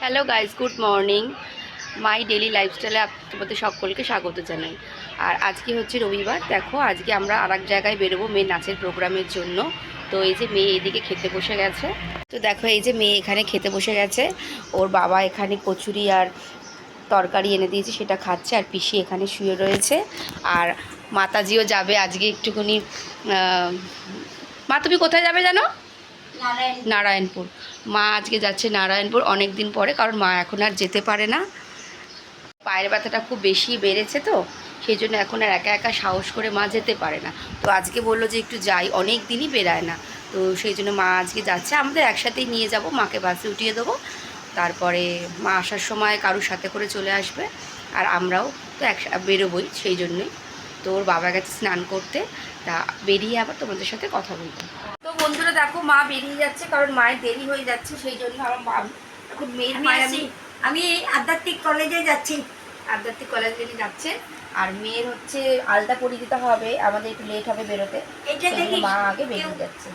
Hello guys, good morning. My daily লাইফস্টাইলে তোমাদের সকলকে স্বাগত জানাই। আর আজকে হচ্ছে রবিবার। দেখো, আজকে আমরা আর এক জায়গায় বেরোবো মেয়ে নাচের প্রোগ্রামের জন্য। তো এই যে মেয়ে এদিকে খেতে বসে গেছে। তো দেখো, এই যে মেয়ে এখানে খেতে বসে গেছে। ওর বাবা এখানে কচুরি আর তরকারি এনে দিয়েছে, সেটা খাচ্ছে। আর পিসি এখানে শুয়ে রয়েছে। আর মাতাজিও যাবে আজকে একটুখানি। মা, তুমি কোথায় যাবে জানো? নারায়ণপুর। মা আজকে যাচ্ছে নারায়ণপুর অনেক দিন পরে, কারণ মা এখন আর যেতে পারে না। পায়ের ব্যথাটা খুব বেশি বেড়েছে, তো সেই জন্য এখন আর একা একা সাহস করে মা যেতে পারে না। তো আজকে বললো যে একটু যাই, অনেক দিনই বেরায় না। তো সেই জন্য মা আজকে যাচ্ছে। আমাদের একসাথেই নিয়ে যাব, মাকে বাসে উঠিয়ে দেবো। তারপরে মা আসার সময় কারুর সাথে করে চলে আসবে। আর আমরাও তো বেরোবই, সেই জন্যই। তো ওর বাবা গেছে স্নান করতে। তা বেরিয়ে আবার তোমাদের সাথে কথা বলবো। তো বন্ধুরা দেখো, মা বেরিয়ে যাচ্ছে, কারণ মায়ের দেরি হয়ে যাচ্ছে। সেই জন্য আমার মা এখন মেয়ের মায়ের আমি আধ্যাত্মিক কলেজে যাচ্ছি। আধ্যাত্মিক কলেজে যাচ্ছে। আর মেয়ের হচ্ছে আলতা পরিয়ে দিতে হবে, আমাদের একটু লেট হবে বেরোতে। মা আগে বেরিয়ে যাচ্ছে।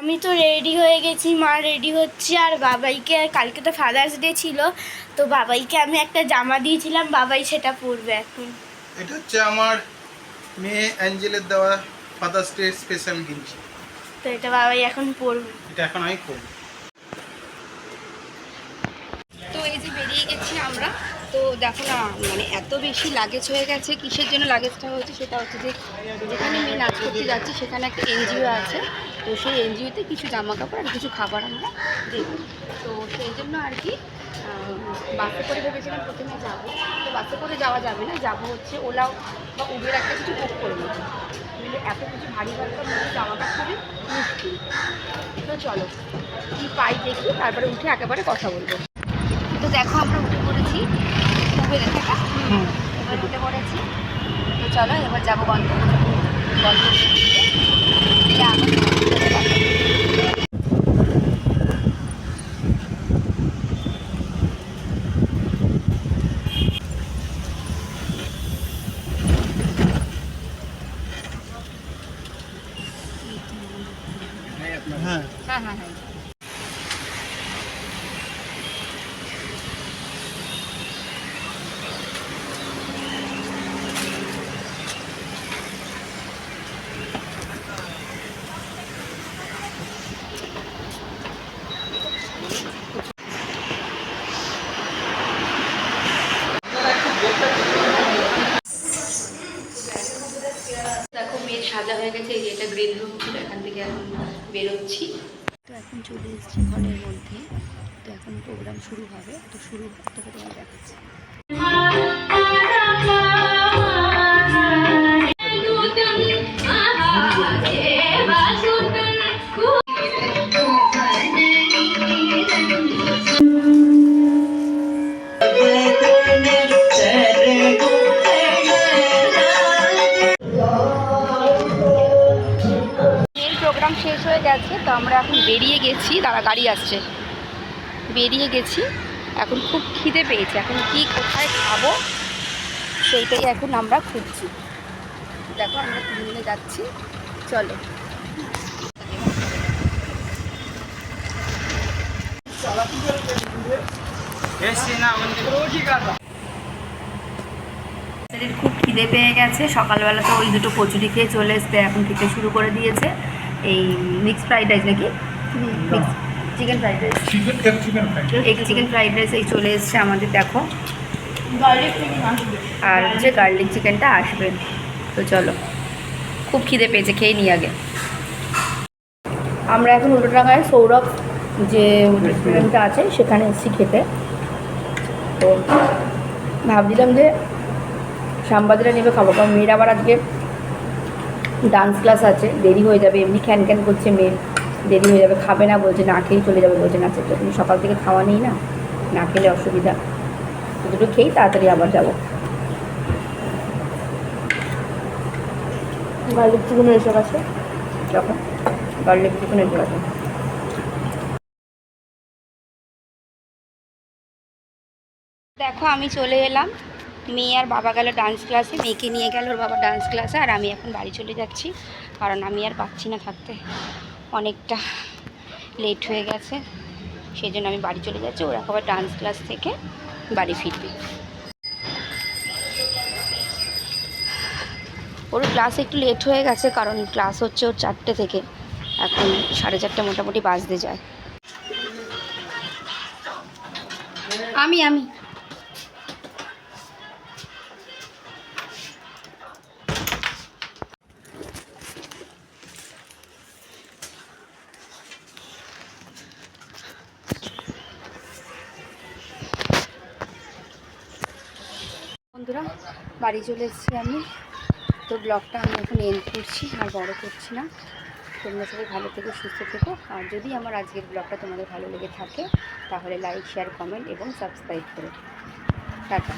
আমি তো রেডি হয়ে গেছি, মা রেডি হচ্ছে। আর বাবাইকে, কালকে তো ফাদার্স ডে ছিল, তো বাবাইকে আমি একটা জামা দিয়েছিলাম, বাবাই সেটা পরবে এখন। এটা হচ্ছে আমার মেয়ে অ্যাঞ্জেলের দেওয়া ফাদার্স ডে স্পেশাল গিফট। তো এটা বাবাই এখন পরবে। এটা এখন আমি পরব। তো এই যে বেরিয়ে গেছি আমরা। তো দেখো না, মানে এত বেশি লাগেজ হয়ে গেছে। কিসের জন্য লাগেজটা হয়েছে সেটা হচ্ছে যে, যেখানে মেয়ে নাচ করতে যাচ্ছি সেখানে একটা এনজিও আছে। তো সেই এনজিওতে কিছু জামা কাপড় আর কিছু খাবার আমরা দেব। তো সেই জন্য আর কি বাসে করে ভেবেছিলাম প্রথমে যাবো। তো বাসে করে যাওয়া যাবে না, যাবো হচ্ছে ওলা বা উবের একটা কিছু বুক করে নেবো। কিন্তু এত কিছু ভারী ভারীটার মধ্যে যাওয়াটা খুবই মুশকিল। তো চলো কি পাই দেখি, তারপরে উঠে একেবারে কথা বলবো। তো দেখো, আমরা উঠে পড়েছি উবেরে, থেকে এবার উঠে পড়েছি। তো চলো এবার যাবো গন্তব্যের দিকে। হ্যাঁ হ্যাঁ হ্যাঁ হ্যাঁ। দেখো, মেয়ের সাজা হয়ে গেছে। এই যে এটা গ্রিন রুম ছিল, এখান থেকে এখন বেরোচ্ছি। তো এখন চলে এসেছি ঘরের মধ্যে। তো এখন প্রোগ্রাম শুরু হবে। তো শুরু থেকে তোমার দেখাচ্ছি। প্রোগ্রাম শেষ হয়ে গেছে। তো আমরা এখন বেরিয়ে গেছি, তারা গাড়ি আসছে, বেরিয়ে গেছি। এখন খুব খিদে পেয়েছে, এখন কি কোথায় খাবো সেইটাই এখন আমরা খুঁজছি। দেখো, আমরা তিনজনে যাচ্ছি, চলো। খুব খিদে পেয়ে গেছে। সকালবেলা তো ওই দুটো কচুরি খেয়ে চলে এসছে, এখন খেতে শুরু করে দিয়েছে। এই মিক্সড ফ্রাইড রাইস নাকি chicken fried rice, chicken fried rice এই চলে এসছে আমাদের। দেখো, আর হচ্ছে গার্লিক চিকেনটা আসবে। তো চলো, খুব খিদে পেয়েছে, খেয়ে নিই আগে। আমরা এখন উল্টোডাঙায় সৌরভ যে রেস্টুরেন্টটা আছে সেখানে এসেছি খেতে। তো ভাবছিলাম যে শ্যামবাজারে নেবে খাবো, কারণ মেয়ের আবার আজকে ডান্স ক্লাস আছে, দেরি হয়ে যাবে। এমনি খ্যান খ্যান করছে, মেয়ের দেরি হয়ে যাবে, খাবে না বলছে, না খেয়েই চলে যাবে বলছে। নাচের তো তুমি সকাল থেকে খাওয়া নেই না, না খেলে অসুবিধা। তো দুটো খেয়েই তাড়াতাড়ি আবার যাবো। গার্লিক চিকেনও এসে গেছে, যখন গার্লিক চিকেন এসে গেছে। দেখো, আমি চলে এলাম মেয়ে আর বাবা গেল ডান্স ক্লাসে, মেয়েকে নিয়ে গেল ওর বাবা ডান্স ক্লাসে, আর আমি এখন বাড়ি চলে যাচ্ছি, কারণ আমি আর পাচ্ছি না থাকতে, অনেকটা লেট হয়ে গেছে, সেই জন্য আমি বাড়ি চলে যাচ্ছি। ওরা আবার ডান্স ক্লাস থেকে বাড়ি ফিরবে। ওর ক্লাস একটু লেট হয়ে গেছে, কারণ ক্লাস হচ্ছে ওর 4টে থেকে, এখন 4:30 মোটামুটি বাজতে যায়। আমি বন্ধুরা বাড়ি চলে এসেছি আমি। তো ব্লগটা আমি এখন এন্ড করছি, আর বড় করছি না। তোমরা সবাই ভালো থেকো, সুস্থ থেকো। আর যদি আমার আজকের ব্লগটা তোমাদের ভালো লেগে থাকে তাহলে লাইক, শেয়ার, কমেন্ট এবং সাবস্ক্রাইব করো। টাটা।